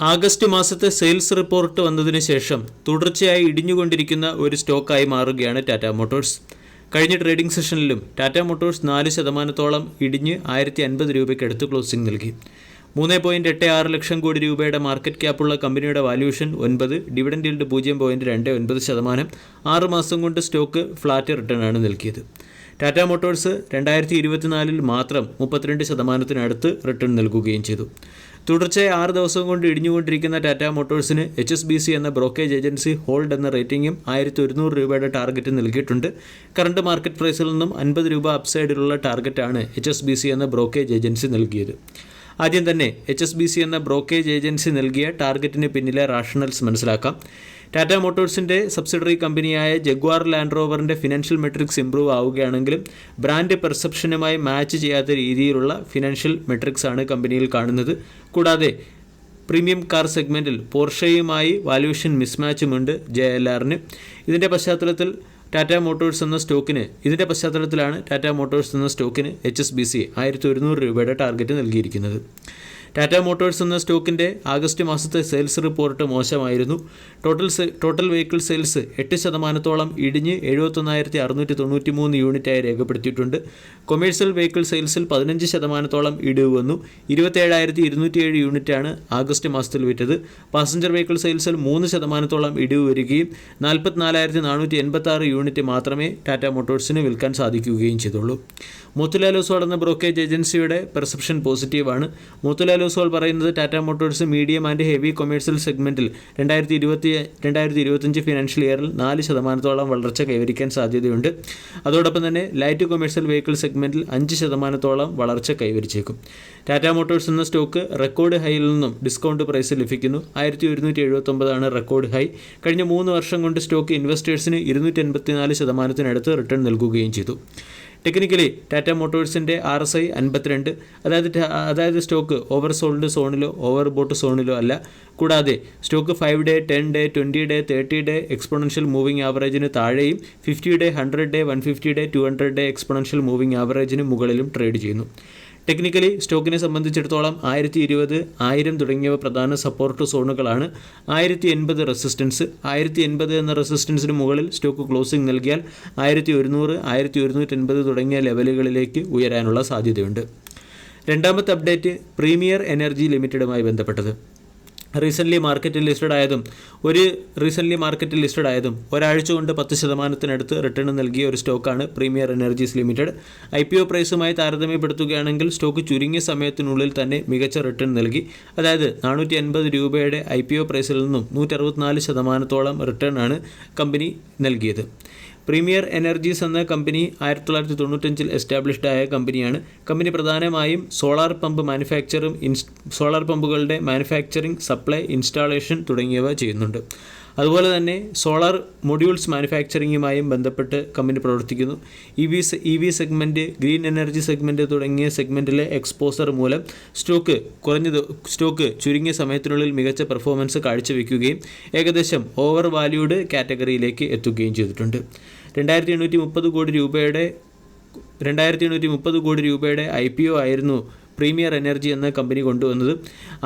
August മാസത്തെ sales report വന്നതിന് ശേഷം തുടർച്ചയായി ഇടിഞ്ഞുകൊണ്ടിരിക്കുന്ന ഒരു സ്റ്റോക്കായി മാറുകയാണ് ടാറ്റ മോട്ടോഴ്സ്. കഴിഞ്ഞ ട്രേഡിംഗ് സെഷനിലും ടാറ്റ മോട്ടോഴ്സ് 4% ഇടിഞ്ഞ് 1050 രൂപയ്ക്ക് അടുത്ത് ക്ലോസിംഗ് നൽകി. 3.86 ലക്ഷം കോടി രൂപയുടെ മാർക്കറ്റ് ക്യാപ്പുള്ള കമ്പനിയുടെ വാല്യൂഷൻ 9, ഡിവിഡൻഡ് ഈൽഡ് 0.29%. 6 മാസം കൊണ്ട് സ്റ്റോക്ക് ഫ്ലാറ്റ് റിട്ടേണാണ് നൽകിയത്. ടാറ്റ മോട്ടോഴ്സ് 2024 മാത്രം 32% റിട്ടേൺ നൽകുകയും ചെയ്തു. തുടർച്ചയായി 6 ദിവസം കൊണ്ട് ഇടിഞ്ഞുകൊണ്ടിരിക്കുന്ന ടാറ്റ മോട്ടോഴ്സിന് HSBC എന്ന ബ്രോക്കേജ് ഏജൻസി ഹോൾഡ് എന്ന റേറ്റിംഗും 1100 രൂപയുടെ ടാർഗറ്റ് നൽകിയിട്ടുണ്ട്. കറണ്ട് മാർക്കറ്റ് പ്രൈസിൽ നിന്നും 50 രൂപ അപ്സൈഡിലുള്ള ടാർഗറ്റാണ് HSBC എന്ന ബ്രോക്കേജ് ഏജൻസി നൽകിയത്. ആദ്യം തന്നെ HSBC എന്ന ബ്രോക്കേജ് ഏജൻസി നൽകിയ ടാർഗറ്റിന് പിന്നിലെ റാഷണൽസ് മനസ്സിലാക്കാം. ടാറ്റ മോട്ടോഴ്സിൻ്റെ സബ്സിഡറി കമ്പനിയായ ജഗ്വാർ ലാൻഡ് റോവറിൻ്റെ ഫിനാൻഷ്യൽ മെട്രിക്സ് ഇംപ്രൂവ് ആവുകയാണെങ്കിലും ബ്രാൻഡ് പെർസെപ്ഷനുമായി മാച്ച് ചെയ്യാത്ത രീതിയിലുള്ള ഫിനാൻഷ്യൽ മെട്രിക്സ് ആണ് കമ്പനിയിൽ കാണുന്നത്. കൂടാതെ പ്രീമിയം കാർ സെഗ്മെൻറ്റിൽ പോർഷയുമായി വാല്യൂഷൻ മിസ്മാച്ചുമുണ്ട് JLRന്. ഇതിൻ്റെ പശ്ചാത്തലത്തിലാണ് ടാറ്റ മോട്ടോഴ്സ് എന്ന സ്റ്റോക്കിന് HSBC 1100 രൂപയുടെ ടാർഗറ്റ് നൽകിയിരിക്കുന്നത്. ടാറ്റ മോട്ടോഴ്സ് എന്ന സ്റ്റോക്കിൻ്റെ ആഗസ്റ്റ് മാസത്തെ സെയിൽസ് റിപ്പോർട്ട് മോശമായിരുന്നു. ടോട്ടൽ വെഹിക്കിൾ സെയിൽസ് 8% ഇടിഞ്ഞ് 71,693 യൂണിറ്റായി രേഖപ്പെടുത്തിയിട്ടുണ്ട്. കൊമേഴ്സ്യൽ വെഹിക്കിൾ സെയിൽസിൽ 15% ഇടിവ് വന്നു. 27,207 യൂണിറ്റാണ് ആഗസ്റ്റ് മാസത്തിൽ വിറ്റത്. പാസഞ്ചർ വെഹിക്കിൾ സെയിൽസിൽ 3% ഇടിവ് വരികയും 44,486 യൂണിറ്റ് മാത്രമേ ടാറ്റ മോട്ടോഴ്സിന് വിൽക്കാൻ സാധിക്കുകയും ചെയ്തുള്ളൂ. മോത്തിലാൽ ഒസ്വാൾ എന്ന ബ്രോക്കേജ് ഏജൻസിയുടെ പെർസെപ്ഷൻ പോസിറ്റീവാണ്. മോത്തിലാൽ ഒസ്വാൾ പറയുന്നത് Tata Motors medium and heavy commercial സെഗ്മെൻറ്റിൽ 2025 ഫിനാൻഷ്യൽ ഇയറിൽ 4% വളർച്ച കൈവരിക്കാൻ സാധ്യതയുണ്ട്. അതോടൊപ്പം തന്നെ ലൈറ്റ് കൊമേഴ്സ്യൽ വെഹിക്കിൾ സെഗ്മെൻറ്റിൽ 5% വളർച്ച കൈവരിച്ചേക്കും. ടാറ്റ മോട്ടോഴ്സ് എന്ന സ്റ്റോക്ക് റെക്കോർഡ് ഹൈയിൽ നിന്നും ഡിസ്കൗണ്ട് പ്രൈസ് ലഭിക്കുന്നു. 1179 റെക്കോർഡ് ഹൈ. കഴിഞ്ഞ 3 വർഷം കൊണ്ട് സ്റ്റോക്ക് ഇൻവെസ്റ്റേഴ്സിന് 284% റിട്ടേൺ നൽകുകയും ചെയ്തു. ടെക്നിക്കലി ടാറ്റ മോട്ടോഴ്സിൻ്റെ RSI 52, അതായത് സ്റ്റോക്ക് ഓവർ സോൾഡ് സോണിലോ ഓവർ ബോട്ട് സോണിലോ അല്ല. കൂടാതെ stock 5 day, 10 day, 20 day, 30 day exponential moving ആവറേജിന് താഴെയും 50 day, 100 day, 150 day, 200 day exponential moving ആവറേജിന് മുകളിലും ട്രേഡ് ചെയ്യുന്നു. ടെക്നിക്കലി സ്റ്റോക്കിനെ സംബന്ധിച്ചിടത്തോളം 1020, 1000 തുടങ്ങിയവ പ്രധാന സപ്പോർട്ട് സോണുകളാണ്. 1080 റെസിസ്റ്റൻസ്. 1080 എന്ന റെസിസ്റ്റൻസിന് മുകളിൽ സ്റ്റോക്ക് ക്ലോസിംഗ് നൽകിയാൽ 1100, 1180 തുടങ്ങിയ ലെവലുകളിലേക്ക് ഉയരാനുള്ള സാധ്യതയുണ്ട്. രണ്ടാമത്തെ അപ്ഡേറ്റ് പ്രീമിയർ എനർജി ലിമിറ്റഡുമായി ബന്ധപ്പെട്ടത്. റീസെൻ്റ്ലി മാർക്കറ്റിൽ ലിസ്റ്റഡ് ആയതും ഒരാഴ്ച കൊണ്ട് 10% റിട്ടേൺ നൽകിയ ഒരു സ്റ്റോക്കാണ് പ്രീമിയർ എനർജീസ് ലിമിറ്റഡ്. IPO പ്രൈസുമായി താരതമ്യപ്പെടുത്തുകയാണെങ്കിൽ സ്റ്റോക്ക് ചുരുങ്ങിയ സമയത്തിനുള്ളിൽ തന്നെ മികച്ച റിട്ടേൺ നൽകി. അതായത് 480 രൂപയുടെ IPO പ്രൈസിൽ നിന്നും 164% റിട്ടേൺ ആണ് കമ്പനി നൽകിയത്. പ്രീമിയർ എനർജീസ് എന്ന കമ്പനി 1995 എസ്റ്റാബ്ലിഷ്ഡ് ആയ കമ്പനിയാണ്. കമ്പനി പ്രധാനമായും സോളാർ പമ്പുകളുടെ മാനുഫാക്ചറിംഗ്, സപ്ലൈ, ഇൻസ്റ്റാളേഷൻ തുടങ്ങിയവ ചെയ്യുന്നുണ്ട്. അതുപോലെ തന്നെ സോളാർ മൊഡ്യൂൾസ് മാനുഫാക്ചറിങ്ങുമായും ബന്ധപ്പെട്ട് കമ്പനി പ്രവർത്തിക്കുന്നു. EV segment, green energy segment തുടങ്ങിയ സെഗ്മെൻറ്റിലെ എക്സ്പോസർ മൂലം സ്റ്റോക്ക് ചുരുങ്ങിയ സമയത്തിനുള്ളിൽ മികച്ച പെർഫോമൻസ് കാഴ്ചവെക്കുകയും ഏകദേശം ഓവർ വാല്യൂഡ് കാറ്റഗറിയിലേക്ക് എത്തുകയും ചെയ്തിട്ടുണ്ട്. 2830 കോടി രൂപയുടെ IPO ആയിരുന്നു പ്രീമിയർ എനർജി എന്ന കമ്പനി കൊണ്ടുവന്നത്.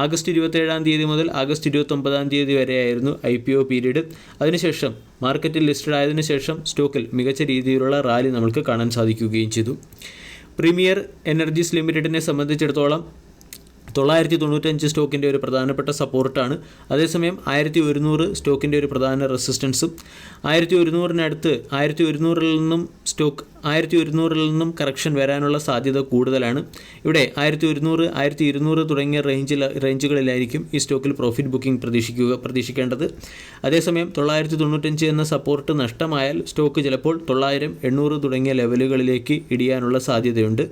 ആഗസ്റ്റ് 27 മുതൽ ആഗസ്റ്റ് 29 വരെയായിരുന്നു IPO പീരീഡ്. അതിനുശേഷം മാർക്കറ്റിൽ ലിസ്റ്റഡ് ആയതിനു ശേഷം സ്റ്റോക്കിൽ മികച്ച രീതിയിലുള്ള റാലി നമുക്ക് കാണാൻ സാധിക്കുകയും ചെയ്തു. പ്രീമിയർ എനർജീസ് ലിമിറ്റഡിനെ സംബന്ധിച്ചിടത്തോളം 995 സ്റ്റോക്കിൻ്റെ ഒരു പ്രധാനപ്പെട്ട സപ്പോർട്ടാണ്. അതേസമയം 1100 സ്റ്റോക്കിൻ്റെ ഒരു പ്രധാന റെസിസ്റ്റൻസും. 1100-ൽ നിന്നും കറക്ഷൻ വരാനുള്ള സാധ്യത കൂടുതലാണ്. ഇവിടെ 1100, 1200 തുടങ്ങിയ റേഞ്ചുകളിലായിരിക്കും ഈ സ്റ്റോക്കിൽ പ്രോഫിറ്റ് ബുക്കിംഗ് പ്രതീക്ഷിക്കേണ്ടത്. അതേസമയം 995 എന്ന സപ്പോർട്ട് നഷ്ടമായാൽ സ്റ്റോക്ക് ചിലപ്പോൾ 900, 800 തുടങ്ങിയ ലെവലുകളിലേക്ക് ഇടിയാനുള്ള സാധ്യതയുണ്ട്.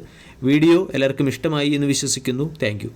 വീഡിയോ എല്ലാവർക്കും ഇഷ്ടമായി എന്ന് വിശ്വസിക്കുന്നു. Thank you.